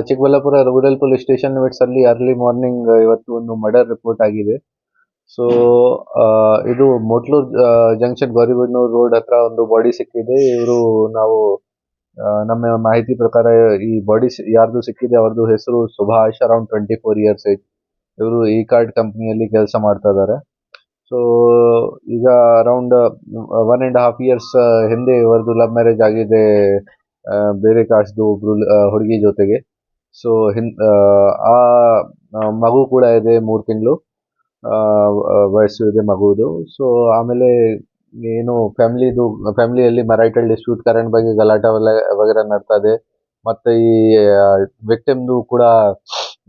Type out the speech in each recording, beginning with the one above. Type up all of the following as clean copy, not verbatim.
Chikkaballapur rural police station limits ಅಲ್ಲಿ early morning ಇವತ್ತು ಒಂದು ಮರ್ಡರ್ ರಿಪೋರ್ಟ್ ಆಗಿದೆ. ಸೊ ಇದು ಮೊಟ್ಲೂರ್ ಜಂಕ್ಷನ್ ಗೌರಿಬಿದನೂರು ರೋಡ್ ಹತ್ರ ಒಂದು ಬಾಡಿ ಸಿಕ್ಕಿದೆ. ಇವರು ನಾವು ನಮ್ಮ ಮಾಹಿತಿ ಪ್ರಕಾರ ಈ ಬಾಡಿ ಯಾರ್ದು ಸಿಕ್ಕಿದೆ ಅವ್ರದ್ದು ಹೆಸರು ಸುಭಾಷ್, ಅರೌಂಡ್ 24 years ಏಜ್. ಇವರು ಇ ಕಾರ್ಡ್ ಕಂಪ್ನಿಯಲ್ಲಿ ಕೆಲಸ ಮಾಡ್ತಾ ಇದ್ದಾರೆ. ಸೊ ಈಗ ಅರೌಂಡ್ 1.5 years ಹಿಂದೆ ಇವರದು ಲವ್ ಮ್ಯಾರೇಜ್ ಆಗಿದೆ ಬೇರೆ ಕಾಸ್ಟ್ದು ಒಬ್ರು ಹುಡುಗಿ ಜೊತೆಗೆ. ಸೊ ಆ ಮಗು ಕೂಡ ಇದೆ, 3 ತಿಂಗಳು ವಯಸ್ಸು ಇದೆ ಮಗುವುದು. ಸೊ ಆಮೇಲೆ ಏನು ಫ್ಯಾಮಿಲಿಯಲ್ಲಿ ಮ್ಯಾರಿಟಲ್ ಡಿಸ್ಪ್ಯೂಟ್ ಕಾರಣ ಬಗ್ಗೆ ಗಲಾಟೆ ವಗೇರ ನಡ್ತಾ ಇದೆ. ಮತ್ತೆ ಈ ವಿಕ್ಟಿಮ್ದು ಕೂಡ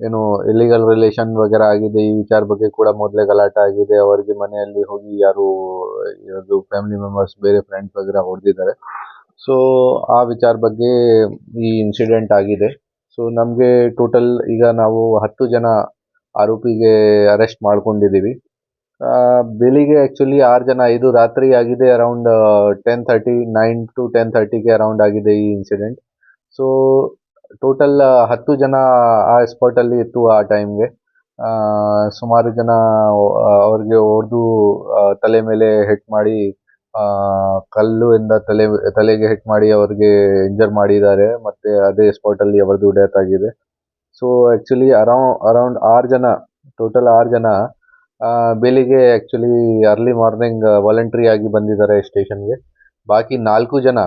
ಏನು ಇಲ್ಲಿಗಲ್ ರಿಲೇಷನ್ ವಗೇರ ಆಗಿದೆ. ಈ ವಿಚಾರ ಬಗ್ಗೆ ಕೂಡ ಮೊದಲೇ ಗಲಾಟೆ ಆಗಿದೆ. ಅವರಿಗೆ ಮನೆಯಲ್ಲಿ ಹೋಗಿ ಯಾರು ಇವ್ರದ್ದು ಫ್ಯಾಮಿಲಿ ಮೆಂಬರ್ಸ್ ಬೇರೆ ಫ್ರೆಂಡ್ಸ್ ವಗೇರ ಹೊಡೆದಿದ್ದಾರೆ. ಸೊ ಆ ವಿಚಾರ ಬಗ್ಗೆ ಈ ಇನ್ಸಿಡೆಂಟ್ ಆಗಿದೆ. ಸೊ ನಮಗೆ ಟೋಟಲ್ ಈಗ ನಾವು 10 ಜನ ಆರೋಪಿಗೆ ಅರೆಸ್ಟ್ ಮಾಡ್ಕೊಂಡಿದ್ದೀವಿ. ಬೆಳಿಗ್ಗೆ ಆ್ಯಕ್ಚುಲಿ 6 ಜನ, ಇದು ರಾತ್ರಿ ಆಗಿದೆ, ಅರೌಂಡ್ 10:30, 9 to 10:30ಗೆ ಅರೌಂಡ್ ಆಗಿದೆ ಈ ಇನ್ಸಿಡೆಂಟ್. ಸೊ ಟೋಟಲ್ 10 ಜನ ಆ ಸ್ಪಾಟಲ್ಲಿ ಇತ್ತು ಆ ಟೈಮ್ಗೆ. ಸುಮಾರು ಜನ ಅವ್ರಿಗೆ ಹೊಡೆದು ತಲೆ ಮೇಲೆ ಹಿಟ್ ಮಾಡಿ, ಕಲ್ಲುಯಿಂದ ತಲೆಗೆ ಹಿಟ್ ಮಾಡಿ ಅವ್ರಿಗೆ ಇಂಜರ್ ಮಾಡಿದ್ದಾರೆ. ಮತ್ತೆ ಅದೇ ಸ್ಪಾಟಲ್ಲಿ ಅವರದು ಡೆತ್ ಆಗಿದೆ. ಸೊ ಆ್ಯಕ್ಚುಲಿ ಅರೌಂಡ್ 6 ಜನ, ಟೋಟಲ್ 6 ಜನ ಬೆಳಿಗ್ಗೆ ಆ್ಯಕ್ಚುಲಿ ಅರ್ಲಿ ಮಾರ್ನಿಂಗ್ ವಾಲಂಟ್ರಿ ಆಗಿ ಬಂದಿದ್ದಾರೆ ಸ್ಟೇಷನ್ಗೆ. ಬಾಕಿ 4 ಜನ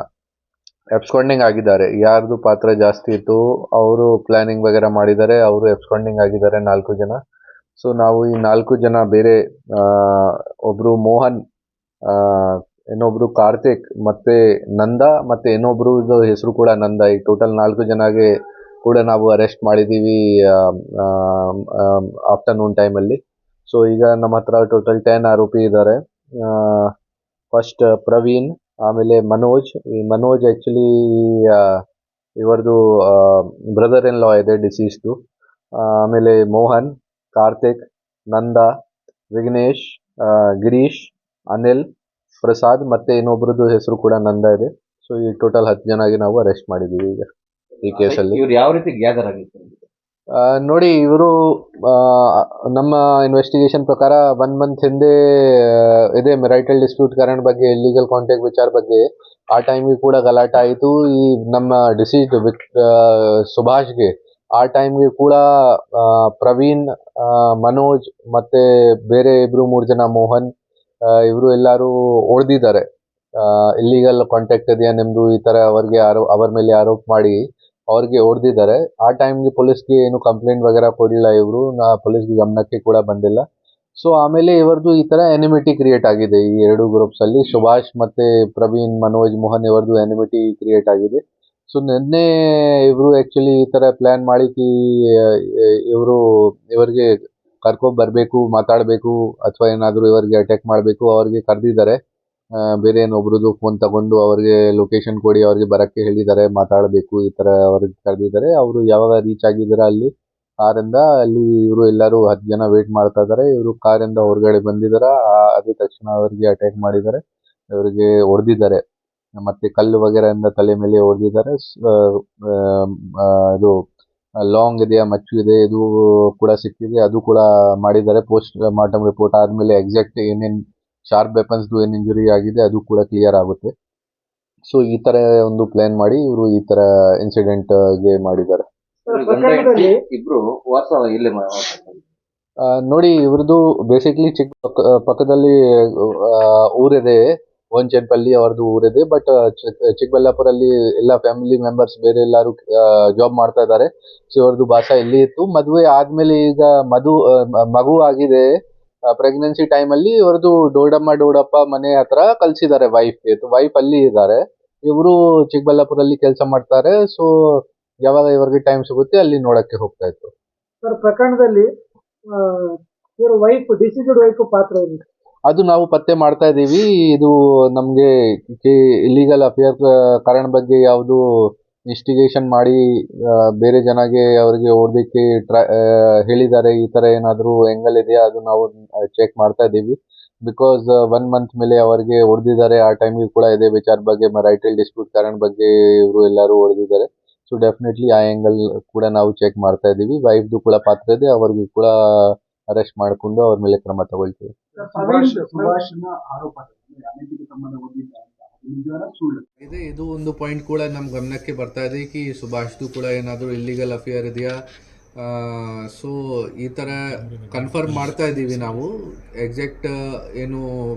ಎಬ್ಸ್ಕಾಂಡಿಂಗ್ ಆಗಿದ್ದಾರೆ. ಯಾರ್ದು ಪಾತ್ರ ಜಾಸ್ತಿ ಇತ್ತು ಅವರು ಪ್ಲಾನಿಂಗ್ ವಗೇರ ಮಾಡಿದ್ದಾರೆ, ಅವರು ಎಬ್ಸ್ಕಾಂಡಿಂಗ್ ಆಗಿದ್ದಾರೆ 4 ಜನ. ಸೊ ನಾವು ಈ 4 ಜನ ಬೇರೆ ಒಬ್ರು ಮೋಹನ್, ಇನ್ನೊಬ್ರು ಕಾರ್ತಿಕ್, ಮತ್ತೆ ನಂದ, ಮತ್ತೆ ಇನ್ನೊಬ್ರು ಹೆಸರು ಕೂಡ ನಂದ. ಈ ಟೋಟಲ್ 4 ಜನಗೆ ಕೂಡ ನಾವು ಅರೆಸ್ಟ್ ಮಾಡಿದ್ದೀವಿ ಆಫ್ಟರ್ನೂನ್ ಟೈಮಲ್ಲಿ. ಸೊ ಈಗ ನಮ್ಮ ಹತ್ರ ಟೋಟಲ್ 10 ಆರೋಪಿ ಇದ್ದಾರೆ. ಫಸ್ಟ್ ಪ್ರವೀಣ್, ಆಮೇಲೆ ಮನೋಜ್. ಈ ಮನೋಜ್ ಆ್ಯಕ್ಚುಲಿ ಇವರದು ಬ್ರದರ್ ಇನ್ ಲಾ ಇದೆ ಡಿಸೀಸ್ದು. ಆಮೇಲೆ ಮೋಹನ್, ಕಾರ್ತಿಕ್, ನಂದ, ವಿಘ್ನೇಶ್, ಗಿರೀಶ್, ಅನಿಲ್, ಪ್ರಸಾದ್, ಮತ್ತೆ ಇನ್ನೊಬ್ರದ್ದು ಹೆಸರು ಕೂಡ ನಂದ ಇದೆ. ಸೊ ಈ ಟೋಟಲ್ 10 ಜನಗೆ ನಾವು ಅರೆಸ್ಟ್ ಮಾಡಿದ್ದೀವಿ ಈಗ ಈ ಕೇಸಲ್ಲಿ. ಇವ್ರು ಯಾವ ರೀತಿ ಗ್ಯಾದರ್ ಆಗಿತ್ತು? ನೋಡಿ, ಇವರು ನಮ್ಮ ಇನ್ವೆಸ್ಟಿಗೇಷನ್ ಪ್ರಕಾರ 1 month ಹಿಂದೆ ಇದೇ ಮ್ಯಾರಿಟಲ್ ಡಿಸ್ಪ್ಯೂಟ್ ಕಾರಣ ಬಗ್ಗೆ, ಇಲ್ಲಿಗಲ್ ಕಾಂಟ್ಯಾಕ್ಟ್ ವಿಚಾರ ಬಗ್ಗೆ ಆ ಟೈಮಿಗೆ ಕೂಡ ಗಲಾಟೆ ಆಯಿತು. ಈ ನಮ್ಮ ಡಿಸೀಸ್ಡ್ ಸುಭಾಷ್ಗೆ ಆ ಟೈಮ್ಗೆ ಕೂಡ ಪ್ರವೀಣ್, ಮನೋಜ್ ಮತ್ತೆ ಬೇರೆ 2-3 ಜನ ಮೋಹನ್, ಇವರು ಎಲ್ಲರೂ ಹೊಡೆದಿದ್ದಾರೆ. ಇಲ್ಲಿಗಲ್ ಕಾಂಟ್ಯಾಕ್ಟ್ ಇದೆಯಾ ನಿಮ್ಮದು ಈ ಥರ ಅವ್ರ ಮೇಲೆ ಆರೋಪ ಮಾಡಿ ಅವ್ರಿಗೆ ಹೊಡೆದಿದ್ದಾರೆ. ಆ ಟೈಮ್ಗೆ ಪೊಲೀಸ್ಗೆ ಏನು ಕಂಪ್ಲೇಂಟ್ ವಗೇರ ಕೊಡಲಿಲ್ಲ ಇವರು, ಪೊಲೀಸ್ಗೆ ಗಮನಕ್ಕೆ ಕೂಡ ಬಂದಿಲ್ಲ. ಸೊ ಆಮೇಲೆ ಇವರದು ಈ ಥರ ಎನಿಮಿಟಿ ಕ್ರಿಯೇಟ್ ಆಗಿದೆ ಈ 2 ಗ್ರೂಪ್ಸಲ್ಲಿ. ಸುಭಾಷ್ ಮತ್ತು ಪ್ರವೀಣ್, ಮನೋಜ್, ಮೋಹನ್ ಇವರದು ಎನಿಮಿಟಿ ಕ್ರಿಯೇಟ್ ಆಗಿದೆ. ಸೊ ನಿನ್ನೆ ಇವರು ಆ್ಯಕ್ಚುಲಿ ಈ ಥರ ಪ್ಲ್ಯಾನ್ ಮಾಡಿ ಇವರಿಗೆ ಕರ್ಕೊಂಬರ್ಬೇಕು, ಮಾತಾಡಬೇಕು ಅಥವಾ ಏನಾದರೂ ಇವರಿಗೆ ಅಟ್ಯಾಕ್ ಮಾಡಬೇಕು, ಅವ್ರಿಗೆ ಕರೆದಿದ್ದಾರೆ. ಬೇರೆ ಏನೊಬ್ರದ್ದು ಫೋನ್ ತಗೊಂಡು ಅವ್ರಿಗೆ ಲೊಕೇಶನ್ ಕೊಡಿ, ಅವ್ರಿಗೆ ಬರೋಕ್ಕೆ ಹೇಳಿದ್ದಾರೆ, ಮಾತಾಡಬೇಕು ಈ ಥರ ಅವ್ರಿಗೆ ಕರೆದಿದ್ದಾರೆ. ಅವರು ಯಾವಾಗ ರೀಚ್ ಆಗಿದ್ದಾರೆ ಅಲ್ಲಿ ಕಾರಿಂದ, ಅಲ್ಲಿ ಇವರು ಎಲ್ಲರೂ 10 ಜನ ವೇಟ್ ಮಾಡ್ತಾ ಇದ್ದಾರೆ. ಇವರು ಕಾರಿಂದ ಹೊರಗಡೆ ಬಂದಿದ್ದಾರೆ. ಅದೇ ತಕ್ಷಣ ಅವರಿಗೆ ಅಟ್ಯಾಕ್ ಮಾಡಿದ್ದಾರೆ, ಇವರಿಗೆ ಹೊಡೆದಿದ್ದಾರೆ. ಮತ್ತೆ ಕಲ್ಲು ವಗೇರೆಯಿಂದ ತಲೆ ಮೇಲೆ ಹೊಡೆದಿದ್ದಾರೆ. ಇದು ಲಾಂಗ್ ಇದೆಯಾ, ಮಚ್ಚು ಇದೆ, ಇದು ಕೂಡ ಸಿಕ್ಕಿದೆ, ಅದು ಕೂಡ ಮಾಡಿದ್ದಾರೆ. ಪೋಸ್ಟ್ ಮಾರ್ಟಮ್ ರಿಪೋರ್ಟ್ ಆದಮೇಲೆ ಎಕ್ಸಾಕ್ಟ್ ಏನೇನು ಶಾರ್ಪ್ ವೆಪನ್ಸ್ದು ಏನು ಇಂಜುರಿ ಆಗಿದೆ ಅದು ಕೂಡ ಕ್ಲಿಯರ್ ಆಗುತ್ತೆ. ಸೊ ಈ ಥರ ಒಂದು ಪ್ಲಾನ್ ಮಾಡಿ ಇವರು ಈ ಥರ ಇನ್ಸಿಡೆಂಟ್ಗೆ ಮಾಡಿದ್ದಾರೆ. ಇಬ್ರು ವಾಸ ಇಲ್ಲಿ ನೋಡಿ, ಇವ್ರದ್ದು ಬೇಸಿಕ್ಲಿ ಪಕ್ಕದಲ್ಲಿ ಊರಿದೆ, ಓಂಚೆನ್ಪಲ್ಲಿ ಅವ್ರದ್ದು ಊರಿದೆ. ಬಟ್ ಚಿಕ್ಕಬಳ್ಳಾಪುರಲ್ಲಿ ಎಲ್ಲ ಫ್ಯಾಮಿಲಿ ಮೆಂಬರ್ಸ್ ಬೇರೆ ಎಲ್ಲರೂ ಜಾಬ್ ಮಾಡ್ತಾ ಇದ್ದಾರೆ. ಸೊ ಇವ್ರದ್ದು ಭಾಷೆ ಇಲ್ಲಿ ಇತ್ತು. ಮದುವೆ ಆದಮೇಲೆ ಈಗ ಮಗು ಆಗಿದೆ. ಪ್ರೆಗ್ನೆನ್ಸಿ ಟೈಮಲ್ಲಿ ಇವ್ರದ್ದು ಡೋಡಪ್ಪ ಮನೆ ಹತ್ರ ಕಳಿಸಿದ್ದಾರೆ ವೈಫ್ಗೆ. ವೈಫ್ ಅಲ್ಲಿ ಇದ್ದಾರೆ, ಇವರು ಚಿಕ್ಕಬಳ್ಳಾಪುರಲ್ಲಿ ಕೆಲಸ ಮಾಡ್ತಾರೆ. ಸೊ ಯಾವಾಗ ಇವ್ರಿಗೆ ಟೈಮ್ ಸಿಗುತ್ತೆ ಅಲ್ಲಿ ನೋಡಕ್ಕೆ ಹೋಗ್ತಾ ಇತ್ತು. ಸರ್, ಪ್ರಕರಣದಲ್ಲಿ ಇವರು ವೈಫ್, ಡಿಸೀಸ್ಡ್ ವೈಫ್ ಪಾತ್ರ ಏನು? ಅದು ನಾವು ಪತ್ತೆ ಮಾಡ್ತಾ ಇದ್ದೀವಿ. ಇದು ನಮಗೆ ಇಲ್ಲಿಗಲ್ ಅಫೇರ್ ಕಾರಣ ಬಗ್ಗೆ ಯಾವುದು ಇನ್ವೆಸ್ಟಿಗೇಷನ್ ಮಾಡಿ ಬೇರೆ ಜನಗೆ ಅವರಿಗೆ ಓದಲಿಕ್ಕೆ ಹೇಳಿದ್ದಾರೆ, ಈ ಥರ ಏನಾದರೂ ಎಂಗಲ್ ಇದೆಯಾ ಅದು ನಾವು ಚೆಕ್ ಮಾಡ್ತಾ ಇದ್ದೀವಿ. ಬಿಕಾಸ್ 1 month ಮೇಲೆ ಅವರಿಗೆ ಹೊಡೆದಿದ್ದಾರೆ. ಆ ಟೈಮಿಗೆ ಕೂಡ ಇದೇ ವಿಚಾರ ಬಗ್ಗೆ ಮ್ಯಾರಿಟಲ್ ಡಿಸ್ಪ್ಯೂಟ್ ಕಾರಣ ಬಗ್ಗೆ ಇವರು ಎಲ್ಲರೂ ಹೊಡೆದಿದ್ದಾರೆ. ಸೊ ಡೆಫಿನೆಟ್ಲಿ ಆ ಆ್ಯಂಗಲ್ ಕೂಡ ನಾವು ಚೆಕ್ ಮಾಡ್ತಾ ಇದ್ದೀವಿ. ವೈಫ್ದು ಕೂಡ ಪಾತ್ರ ಇದೆ, ಅವ್ರಿಗೂ ಕೂಡ ಅರೆಸ್ಟ್ ಮಾಡಿಕೊಂಡು ಅವ್ರ ಮೇಲೆ ಕ್ರಮ ತಗೊಳ್ತೀವಿ. ಸುಭಾಷ್ನ ಆರೋಪ ಅನೈತಿಕ ಸಂಬಂಧ ಹೊಂದಿದ್ದ ಅಂತ ಅದು ನಿಜವಾದ ಸುಳ್ಳು ಇದೆ. ಇದು ಒಂದು ಪಾಯಿಂಟ್ ಕೂಡ ನಮ್ಮ ಗಮನಕ್ಕೆ ಬರ್ತಾ ಇದೆ ಕಿ ಸುಭಾಷ್ದು ಕೂಡ ಏನಾದರೂ ಇಲ್ಲಿಗಲ್ ಅಫೇರ್ ಇದೆಯಾ. ಸೊ ಈ ಥರ ಕನ್ಫರ್ಮ್ ಮಾಡ್ತಾ ಇದ್ದೀವಿ ನಾವು. ಎಕ್ಸಾಕ್ಟ್ ಏನು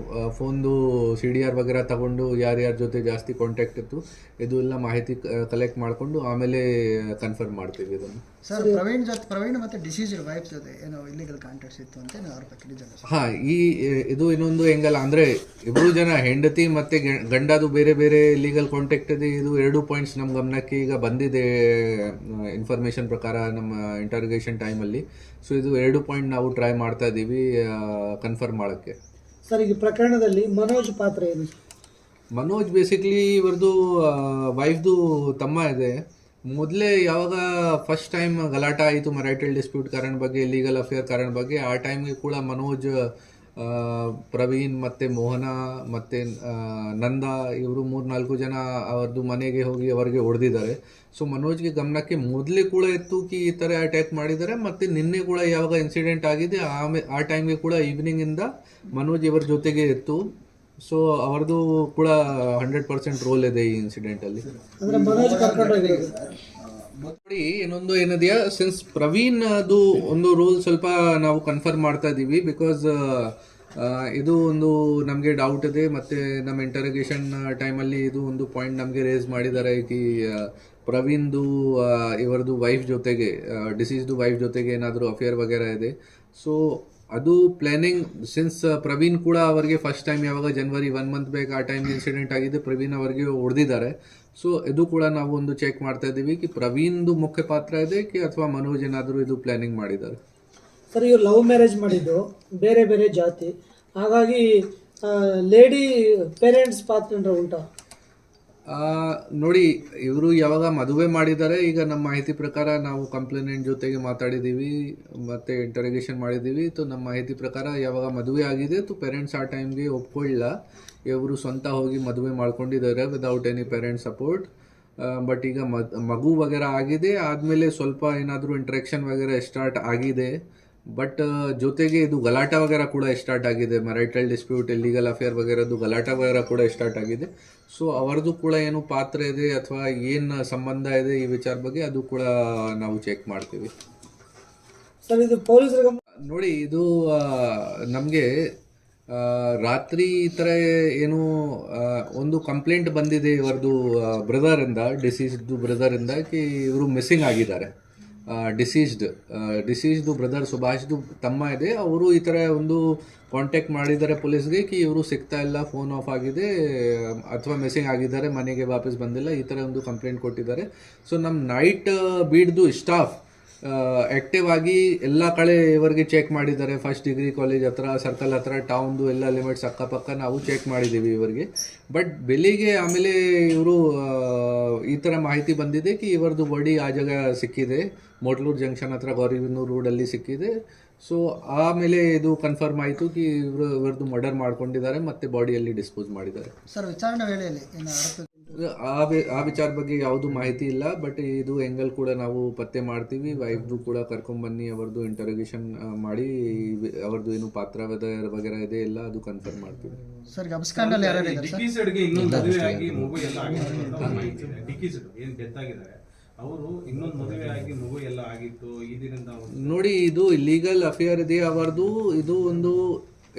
ಫೋನ್ದು CDR ವಗೇರ ತಗೊಂಡು ಯಾರ್ಯಾರ ಜೊತೆ ಜಾಸ್ತಿ ಕಾಂಟ್ಯಾಕ್ಟ್ ಇತ್ತು ಇದು ಎಲ್ಲ ಮಾಹಿತಿ ಕಲೆಕ್ಟ್ ಮಾಡಿಕೊಂಡು ಆಮೇಲೆ ಕನ್ಫರ್ಮ್ ಮಾಡ್ತೀವಿ ಇದನ್ನು. ಸರ್ ಪ್ರವೀಣ್ ಮತ್ತು ಡಿಸೀಸ್ಡ್ ವೈಫ್ ಜೊತೆ ಏನೋ ಇಲ್ಲಿಗಲ್ ಕಾಂಟ್ಯಾಕ್ಟ್ಸ್ ಇತ್ತು ಅಂತ ಆರೋಪ ನಿಜ? ಹಾಂ, ಇದು ಇನ್ನೊಂದು ಹೆಂಗಲ್ಲ ಅಂದರೆ ಇಬ್ಬರು ಜನ ಹೆಂಡತಿ ಮತ್ತು ಗಂಡದು ಬೇರೆ ಬೇರೆ ಲೀಗಲ್ ಕಾಂಟ್ಯಾಕ್ಟ್ ಇದೆ. ಇದು 2 ಪಾಯಿಂಟ್ಸ್ ನಮ್ಮ ಗಮನಕ್ಕೆ ಈಗ ಬಂದಿದೆ ಇನ್ಫಾರ್ಮೇಷನ್ ಪ್ರಕಾರ ನಮ್ಮ ಇಂಟರ್ಗೇಷನ್ ಟೈಮಲ್ಲಿ. ಸೊ ಇದು 2 ಪಾಯಿಂಟ್ ನಾವು ಟ್ರೈ ಮಾಡ್ತಾ ಇದ್ದೀವಿ ಕನ್ಫರ್ಮ್ ಮಾಡೋಕ್ಕೆ. ಸರ್, ಈ ಪ್ರಕರಣದಲ್ಲಿ ಮನೋಜ್ ಪಾತ್ರ ಏನು? ಮನೋಜ್ ಬೇಸಿಕ್ಲಿ ಇವ್ರದ್ದು ವೈಫ್ದು ತಮ್ಮ ಇದೆ. ಮೊದಲೇ ಯಾವಾಗ ಫಸ್ಟ್ ಟೈಮ್ ಗಲಾಟ ಆಯಿತು ಮ್ಯಾರಿಟಲ್ ಡಿಸ್ಪ್ಯೂಟ್ ಕಾರಣ ಬಗ್ಗೆ, ಲೀಗಲ್ ಅಫೇರ್ ಕಾರಣ ಬಗ್ಗೆ, ಆ ಟೈಮ್ಗೆ ಕೂಡ ಮನೋಜ್, ಪ್ರವೀಣ್ ಮತ್ತು ಮೋಹನ ಮತ್ತು ನಂದ ಇವರು 3-4 ಜನ ಅವ್ರದ್ದು ಮನೆಗೆ ಹೋಗಿ ಅವರಿಗೆ ಹೊಡೆದಿದ್ದಾರೆ. ಸೊ ಮನೋಜ್ಗೆ ಗಮನಕ್ಕೆ ಮೊದಲೇ ಕೂಡ ಇತ್ತು ಕಿ ಈ ಥರ ಅಟ್ಯಾಕ್ ಮಾಡಿದ್ದಾರೆ. ಮತ್ತು ನಿನ್ನೆ ಕೂಡ ಯಾವಾಗ ಇನ್ಸಿಡೆಂಟ್ ಆಗಿದೆ ಆ ಟೈಮ್ಗೆ ಕೂಡ ಈವ್ನಿಂಗಿಂದ ಮನೋಜ್ ಇವರ ಜೊತೆಗೆ ಇತ್ತು. ಸೊ ಅವ್ರದ್ದು ಕೂಡ 100% ರೋಲ್ ಇದೆ ಈ ಇನ್ಸಿಡೆಂಟಲ್ಲಿ. ಅಂದ್ರೆ ಮನೋಜ್ ಕರ್ಕೊಂಡೋಗಿರೋದು. ನೋಡಿ, ಇನ್ನೊಂದು ಏನಿದೆಯಾ, ಸಿನ್ಸ್ ಪ್ರವೀಣ್ ಅದು ಒಂದು ರೋಲ್ ಸ್ವಲ್ಪ ನಾವು ಕನ್ಫರ್ಮ್ ಮಾಡ್ತಾ ಇದ್ದೀವಿ. ಬಿಕಾಸ್ ಇದು ಒಂದು ನಮಗೆ ಡೌಟ್ ಇದೆ. ಮತ್ತು ನಮ್ಮ ಇಂಟರೋಗೇಷನ್ ಟೈಮಲ್ಲಿ ಇದು ಒಂದು ಪಾಯಿಂಟ್ ನಮಗೆ ರೇಸ್ ಮಾಡಿದ್ದಾರೆ ಕಿ ಪ್ರವೀಣ್ದು ಇವರದು ವೈಫ್ ಜೊತೆಗೆ, ಡಿಸೀಸ್ದು ವೈಫ್ ಜೊತೆಗೆ ಏನಾದರೂ ಅಫೇರ್ ವಗೇರ ಇದೆ. ಸೊ ಅದು ಪ್ಲಾನಿಂಗ್ ಸಿನ್ಸ್ ಪ್ರವೀಣ್ ಕೂಡ ಅವರಿಗೆ ಫಸ್ಟ್ ಟೈಮ್ ಯಾವಾಗ ಜನವರಿ 1 ಮಂತ್ ಬ್ಯಾಕ್ ಆ ಟೈಮ್ ಇನ್ಸಿಡೆಂಟ್ ಆಗಿದೆ, ಪ್ರವೀಣ್ ಅವರಿಗೆ ಹೊಡೆದಿದ್ದಾರೆ. ಸೊ ಇದು ಕೂಡ ನಾವು ಒಂದು ಚೆಕ್ ಮಾಡ್ತಾ ಇದ್ದೀವಿ ಕಿ ಪ್ರವೀಣ್ದು ಮುಖ್ಯ ಪಾತ್ರ ಇದೆ ಕಿ ಅಥವಾ ಮನೋಜ್ ಏನಾದರೂ ಇದು ಪ್ಲಾನಿಂಗ್ ಮಾಡಿದ್ದಾರೆ. ಸರ್, ಇವ್ರು ಲವ್ ಮ್ಯಾರೇಜ್ ಮಾಡಿದ್ದು, ಬೇರೆ ಬೇರೆ ಜಾತಿ, ಹಾಗಾಗಿ ಲೇಡಿ ಪೇರೆಂಟ್ಸ್ ಪಾತ್ರ ಉಂಟಾ? ನೋಡಿ, ಇವರು ಯಾವಾಗ ಮದುವೆ ಮಾಡಿದ್ದಾರೆ, ಈಗ ನಮ್ಮ ಮಾಹಿತಿ ಪ್ರಕಾರ ನಾವು ಕಂಪ್ಲೇನೆಂಟ್ ಜೊತೆಗೆ ಮಾತಾಡಿದ್ದೀವಿ ಮತ್ತು ಇಂಟರೋಗೇಷನ್ ಮಾಡಿದ್ದೀವಿ. ಸೊ ನಮ್ಮ ಮಾಹಿತಿ ಪ್ರಕಾರ ಯಾವಾಗ ಮದುವೆ ಆಗಿದೆ तो ಪೇರೆಂಟ್ಸ್ ಆ ಟೈಮ್ಗೆ ಒಪ್ಕೊಳ್ಳಿಲ್ಲ. ಇವರು ಸ್ವಂತ ಹೋಗಿ ಮದುವೆ ಮಾಡ್ಕೊಂಡಿದ್ದಾರೆ without any parents support. But ಈಗ ಮಗು ವಗೇರ ಆಗಿದೆ, ಆದಮೇಲೆ ಸ್ವಲ್ಪ ಏನಾದರೂ ಇಂಟ್ರಾಕ್ಷನ್ ವಗೇರ ಸ್ಟಾರ್ಟ್ ಆಗಿದೆ. ಬಟ್ ಜೊತೆಗೆ ಇದು ಗಲಾಟ ವಗೇರ ಕೂಡ ಸ್ಟಾರ್ಟ್ ಆಗಿದೆ. ಮ್ಯಾರಿಟಲ್ ಡಿಸ್ಪ್ಯೂಟ್, ಇಲ್ಲಿಗಲ್ ಅಫೇರ್ ವಗೇರದ್ದು ಗಲಾಟ ವಗೇರ ಕೂಡ ಸ್ಟಾರ್ಟ್ ಆಗಿದೆ. ಸೊ ಅವರದ್ದು ಕೂಡ ಏನು ಪಾತ್ರ ಇದೆ ಅಥವಾ ಏನು ಸಂಬಂಧ ಇದೆ ಈ ವಿಚಾರ ಬಗ್ಗೆ ಅದು ಕೂಡ ನಾವು ಚೆಕ್ ಮಾಡ್ತೀವಿ. ಸರ್, ಇದು ಪೊಲೀಸರಿಗೆ ನೋಡಿ, ಇದು ನಮಗೆ ರಾತ್ರಿ ಈ ಥರ ಏನು ಒಂದು ಕಂಪ್ಲೇಂಟ್ ಬಂದಿದೆ ಇವರದು ಬ್ರದರಿಂದ, ಡಿಸೀಸ್ದು ಬ್ರದರಿಂದ ಕಿ ಇವರು ಮಿಸ್ಸಿಂಗ್ ಆಗಿದ್ದಾರೆ. ಡಿಸೀಸ್ದು ಬ್ರದರ್ ಸುಭಾಷ್ದು ತಮ್ಮ ಇದೆ, ಅವರು ಈ ಥರ ಒಂದು ಕಾಂಟ್ಯಾಕ್ಟ್ ಮಾಡಿದ್ದಾರೆ ಪೊಲೀಸ್ಗೆ ಕಿ ಇವರು ಸಿಗ್ತಾ ಇಲ್ಲ, ಫೋನ್ ಆಫ್ ಆಗಿದೆ ಅಥವಾ ಮಿಸ್ಸಿಂಗ್ ಆಗಿದ್ದಾರೆ, ಮನೆಗೆ ವಾಪಸ್ ಬಂದಿಲ್ಲ, ಈ ಥರ ಒಂದು ಕಂಪ್ಲೇಂಟ್ ಕೊಟ್ಟಿದ್ದಾರೆ. ಸೊ ನಮ್ಮ ನೈಟ್ ಬೀಡ್ದು ಸ್ಟಾಫ್ ಆ್ಯಕ್ಟಿವ್ ಆಗಿ ಎಲ್ಲ ಕಡೆ ಇವರಿಗೆ ಚೆಕ್ ಮಾಡಿದ್ದಾರೆ. ಫಸ್ಟ್ ಡಿಗ್ರಿ ಕಾಲೇಜ್ ಹತ್ರ, ಸರ್ಕಲ್ ಹತ್ರ, ಟೌನ್ದು ಎಲ್ಲ ಲಿಮಿಟ್ಸ್ ಅಕ್ಕಪಕ್ಕ ನಾವು ಚೆಕ್ ಮಾಡಿದ್ದೀವಿ ಇವರಿಗೆ. ಬಟ್ ಬೆಳಿಗ್ಗೆ ಆಮೇಲೆ ಇವರು ಈ ಥರ ಮಾಹಿತಿ ಬಂದಿದೆ ಕಿ ಇವರದು ಬಾಡಿ ಆ ಜಾಗ ಸಿಕ್ಕಿದೆ, ಮೋಟ್ಲೂರು ಜಂಕ್ಷನ್ ಹತ್ರ ಗೌರಿಬಿದನೂರು ರೋಡಲ್ಲಿ ಸಿಕ್ಕಿದೆ. ಸೊ ಆಮೇಲೆ ಇದು ಕನ್ಫರ್ಮ್ ಆಯಿತು ಕಿ ಇವರದು ಮರ್ಡರ್ ಮಾಡ್ಕೊಂಡಿದ್ದಾರೆ ಮತ್ತು ಬಾಡಿಯಲ್ಲಿ ಡಿಸ್ಪೋಸ್ ಮಾಡಿದ್ದಾರೆ. ಸರ್, ವಿಚಾರಣೆ ವೇಳೆಯಲ್ಲಿ ಆ ವಿಚಾರ ಬಗ್ಗೆ ಯಾವುದು ಮಾಹಿತಿ ಇಲ್ಲ. ಬಟ್ ಇದು ಎಂಗಲ್ ಕೂಡ ನಾವು ಪತ್ತೆ ಮಾಡ್ತೀವಿ. ವೈಫ್ದು ಕೂಡ ಕರ್ಕೊಂಡ್ಬನ್ನಿ, ಅವರದು ಇಂಟರೋಗೇಷನ್ ಮಾಡಿ ಅವರದು ಏನು ಪಾತ್ರ ವಗೇರ ಇದೆ ಎಲ್ಲ ಅದು ಕನ್ಫರ್ಮ್ ಮಾಡ್ತೀವಿ. ಸರ್, ಅಬ್ಸ್ಕಾಂಡಲ್ಲಿ ಯಾರು ಇದ್ದಾರೆ ಸರ್? ಡಿಕೀಸ್ಡ್ಗೆ ಇನ್ನೊಂದು ಮದುವೆ ಆಗಿ ಮಗು ಎಲ್ಲ ಆಗಿತ್ತು ಅಂತ ಮಾಹಿತಿ ಇದೆ. ಡಿಕೀಸ್ಡ್ ಏನು ಡೆತ್ ಆಗಿದ್ದಾರೆ ಅವರು ಇನ್ನೊಂದು ಮದುವೆ ಆಗಿ ಮಗು ಎಲ್ಲ ಆಗಿತ್ತು ಈ ದಿನದಿಂದ. ನೋಡಿ, ಇದು ಇಲ್ಲೀಗಲ್ ಅಫೇರ್ ಇದೆ ಅವರದು. ಇದು ಒಂದು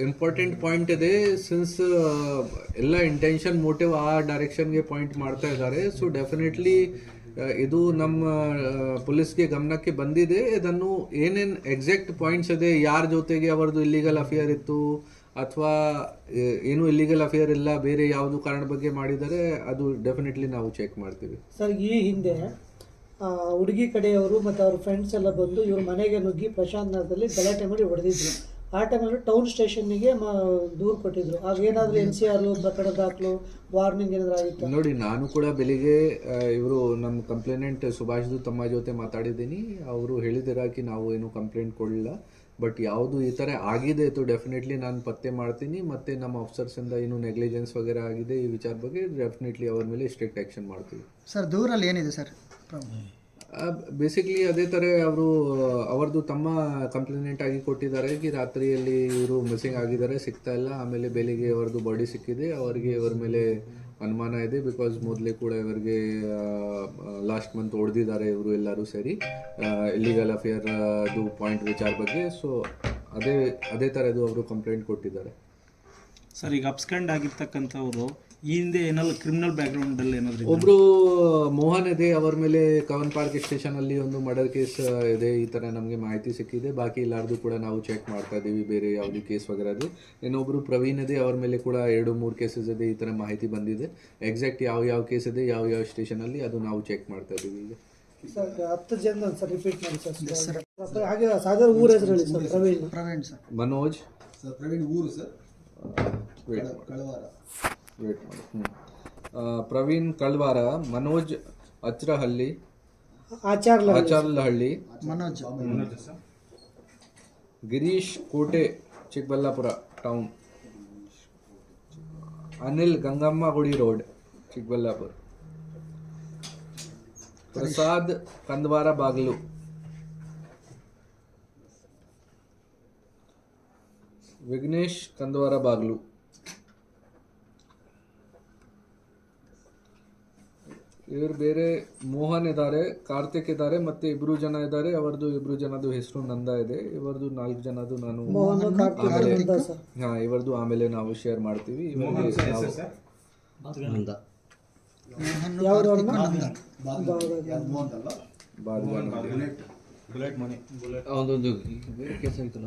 ಇಂಪಾರ್ಟೆಂಟ್ ಪಾಯಿಂಟ್ ಇದೆ. ಸಿನ್ಸ್ ಎಲ್ಲ ಇಂಟೆನ್ಷನ್ ಮೋಟಿವ್ ಆ ಡೈರೆಕ್ಷನ್ಗೆ ಪಾಯಿಂಟ್ ಮಾಡ್ತಾ ಇದ್ದಾರೆ. ಸೊ ಡೆಫಿನೆಟ್ಲಿ ಇದು ನಮ್ಮ ಪೊಲೀಸ್ಗೆ ಗಮನಕ್ಕೆ ಬಂದಿದೆ. ಇದನ್ನು ಏನೇನು ಎಕ್ಸಾಕ್ಟ್ ಪಾಯಿಂಟ್ಸ್ ಇದೆ, ಯಾರ ಜೊತೆಗೆ ಅವರದು ಇಲ್ಲಿಗಲ್ ಅಫೇರ್ ಇತ್ತು ಅಥವಾ ಏನು ಇಲ್ಲಿಗಲ್ ಅಫೇರ್ ಇಲ್ಲ, ಬೇರೆ ಯಾವುದು ಕಾರಣ ಬಗ್ಗೆ ಮಾಡಿದ್ದಾರೆ, ಅದು ಡೆಫಿನೆಟ್ಲಿ ನಾವು ಚೆಕ್ ಮಾಡ್ತೀವಿ. ಸರ್, ಈ ಹಿಂದೆ ಹುಡುಗಿ ಕಡೆಯವರು ಮತ್ತು ಅವ್ರ ಫ್ರೆಂಡ್ಸ್ ಎಲ್ಲ ಬಂದು ಇವ್ರ ಮನೆಗೆ ನುಗ್ಗಿ ಪ್ರಶಾಂತ್ ನಗರದಲ್ಲಿ ಗಲಾಟೆ ಮಾಡಿ ಹೊಡೆದಿದ್ರು. ಆ ಟೈಮಲ್ಲಿ ಟೌನ್ ಸ್ಟೇಷನ್ನಿಗೆ ದೂರು ಕೊಟ್ಟಿದ್ರು. ಆಗ ಏನಾದರೂ NCR ಪ್ರಕರಣ ದಾಖಲು, ವಾರ್ನಿಂಗ್ ಏನಾದರೂ ಆಗಿತ್ತು? ನೋಡಿ, ನಾನು ಕೂಡ ಬೆಳಿಗ್ಗೆ ಇವರು ನಮ್ಮ ಕಂಪ್ಲೇನೆಂಟ್ ಸುಭಾಷ್ದು ತಮ್ಮ ಜೊತೆ ಮಾತಾಡಿದ್ದೀನಿ. ಅವರು ಹೇಳಿದಿರಾಕಿ ನಾವು ಏನು ಕಂಪ್ಲೇಂಟ್ ಕೊಡಲಿಲ್ಲ. ಬಟ್ ಯಾವುದು ಈ ಥರ ಆಗಿದೆ तो ಡೆಫಿನೆಟ್ಲಿ ನಾನು ಪತ್ತೆ ಮಾಡ್ತೀನಿ. ಮತ್ತು ನಮ್ಮ ಆಫೀಸರ್ಸಿಂದ ಏನು ನೆಗ್ಲಿಜೆನ್ಸ್ ವಗೇರ ಆಗಿದೆ ಈ ವಿಚಾರ ಬಗ್ಗೆ ಡೆಫಿನೆಟ್ಲಿ ಅವ್ರ ಮೇಲೆ ಸ್ಟ್ರಿಕ್ಟ್ ಆ್ಯಕ್ಷನ್ ಮಾಡ್ತೀವಿ. ಸರ್, ದೂರಲ್ಲಿ ಏನಿದೆ ಸರ್? ಬೇಸಿಕ್ಲಿ ಅದೇ ಥರ ಅವ್ರದ್ದು ತಮ್ಮ ಕಂಪ್ಲೇಂಟ್ ಆಗಿ ಕೊಟ್ಟಿದ್ದಾರೆ ಕಿ ರಾತ್ರಿಯಲ್ಲಿ ಇವರು ಮಿಸ್ಸಿಂಗ್ ಆಗಿದ್ದಾರೆ, ಸಿಗ್ತಾ ಇಲ್ಲ. ಆಮೇಲೆ ಬೆಳಿಗ್ಗೆ ಅವ್ರದ್ದು ಬಾಡಿ ಸಿಕ್ಕಿದೆ. ಅವರಿಗೆ ಇವರ ಮೇಲೆ ಅನುಮಾನ ಇದೆ, ಬಿಕಾಸ್ ಮೊದಲೇ ಕೂಡ ಇವರಿಗೆ ಲಾಸ್ಟ್ ಮಂತ್ ಹೊಡೆದಿದ್ದಾರೆ ಇವರು ಎಲ್ಲರೂ ಸೇರಿ ಇಲ್ಲಿಗಲ್ ಅಫೇರ್ ಅದು ಪಾಯಿಂಟ್ ವಿಚಾರ ಬಗ್ಗೆ. ಸೊ ಅದೇ ಥರದ್ದು ಅವರು ಕಂಪ್ಲೇಂಟ್ ಕೊಟ್ಟಿದ್ದಾರೆ. ಸರ್, ಈಗ ಅಬ್ಸ್ಕ್ಯಾಂಡ್ ಆಗಿರ್ತಕ್ಕಂಥವ್ರು ಈ ಹಿಂದೆ ಏನಾದ್ರು ಕ್ರಿಮಿನಲ್ ಬ್ಯಾಕ್ಗ್ರೌಂಡ್ ಅಲ್ಲಿ ಏನಾದ್ರು ಒಬ್ರು ಮೋಹನ್ ಇದೆ, ಅವರ ಮೇಲೆ ಕವನ್ ಪಾರ್ಕ್ ಸ್ಟೇಷನ್ ಅಲ್ಲಿ ಒಂದು ಮರ್ಡರ್ ಕೇಸ್ ಇದೆ, ಈ ತರ ನಮಗೆ ಮಾಹಿತಿ ಸಿಕ್ಕಿದೆ. ಬಾಕಿ ಎಲ್ಲಾರ್ದು ಕೂಡ ನಾವು ಚೆಕ್ ಮಾಡ್ತಾ ಇದ್ದೀವಿ, ಬೇರೆ ಯಾವುದೇ ಕೇಸ್ ವಗೇರದು. ಇನ್ನೊಬ್ರು ಪ್ರವೀಣ್ ಇದೆ, ಅವರ ಮೇಲೆ ಕೂಡ 2-3 ಕೇಸಸ್ ಇದೆ, ಈ ತರ ಮಾಹಿತಿ ಬಂದಿದೆ. ಎಕ್ಸಾಕ್ಟ್ ಯಾವ ಕೇಸ್ ಇದೆ, ಯಾವ ಸ್ಟೇಷನ್ ಅಲ್ಲಿ, ಅದು ನಾವು ಚೆಕ್ ಮಾಡ್ತಾ ಇದ್ದೀವಿ ಈಗ. ಸರ್ 10 ಜನ ಸರ್ ರಿಪೀಟ್ ಮಾಡಿ ಸರ್. ಹಾಗೆ ಸಾಗರ್ ಊರ ಹೆಸರು ಹೇಳಿ sir. Praveen sir. Manoj sir Praveen ಊರು ಸರ್ ಕಳವಾರ. ವೇಟ್ ಮಾಡಿ. ಪ್ರವೀಣ್ ಕಳ್ವಾರ, ಮನೋಜ್ ಅಚ್ರಹಳ್ಳಿ, ಆಚಾರ್ಲಹಳ್ಳಿ, ಮನೋಜ್ ಗಿರೀಶ್ ಕೋಟೆ, ಚಿಕ್ಕಬಳ್ಳಾಪುರ ಟೌನ್, ಅನಿಲ್ ಗಂಗಮ್ಮ ಗುಡಿ ರೋಡ್, ಚಿಕ್ಕಬಳ್ಳಾಪುರ, ಪ್ರಸಾದ್ ಕಂದವಾರ ಬಾಗಿಲು, ವಿಘ್ನೇಶ್ ಕಂದವಾರ ಬಾಗಿಲು, ಇವರು ಬೇರೆ ಮೋಹನ್ ಇದ್ದಾರೆ, ಕಾರ್ತಿಕ್ ಇದ್ದಾರೆ, ಮತ್ತೆ 2 ಜನ ಇದ್ದಾರೆ. ಅವರದು 2 ಜನದ ಹೆಸರು ನಂದ ಇದೆ. ಇವರದು 4 ಜನದು ನಾನು ಇವರದು ಆಮೇಲೆ ನಾವು ಶೇರ್ ಮಾಡ್ತೀವಿ. ಒಂದೊಂದು ಬೇರೆ ಕೇಸ್ ಆಯ್ತಲ್ಲ.